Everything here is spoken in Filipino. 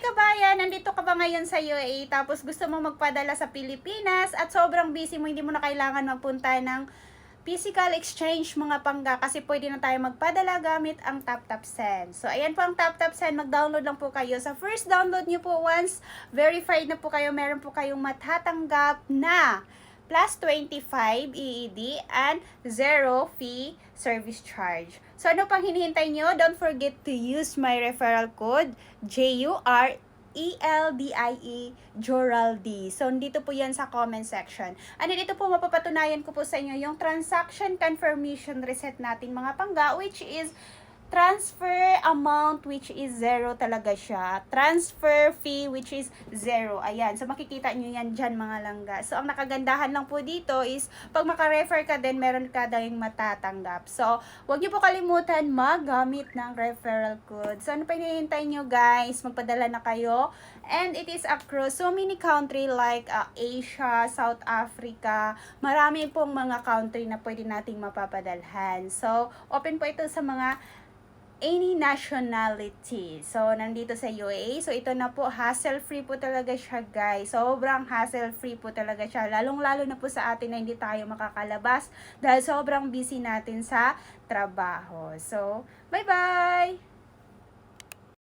kabayan, nandito ka ba ngayon sa UAE tapos gusto mo magpadala sa Pilipinas at sobrang busy mo, hindi mo na kailangan magpunta ng physical exchange mga pangga kasi pwede na tayo magpadala gamit ang TapTap Send. So, ayan po ang TapTap Send. Mag-download lang po kayo. Sa first download nyo po, once verified na po kayo, meron po kayong matatanggap na plus 25 EED and 0 fee service charge. So, ano pang hinihintay nyo? Don't forget to use my referral code, JURELDIE, Joraldi. So, dito po yan sa comment section. And dito po mapapatunayan ko po sa inyo yung transaction confirmation reset natin mga pangga, which is transfer amount which is 0 talaga siya. Transfer fee which is 0. Ayan. So, makikita nyo yan dyan mga langga. So, ang nakagandahan lang po dito is pag maka-refer ka din, meron ka dahil matatanggap. So, huwag nyo po kalimutan maggamit ng referral code. So, ano pa hinihintay nyo guys? Magpadala na kayo. And it is across so many country like Asia, South Africa. Marami pong mga country na pwede nating mapapadalhan. So, open po ito sa mga any nationality. So, nandito sa UAE. So, ito na po, hassle-free po talaga siya, guys. Sobrang hassle-free po talaga siya. Lalong-lalo na po sa atin na hindi tayo makakalabas dahil sobrang busy natin sa trabaho. So, bye-bye!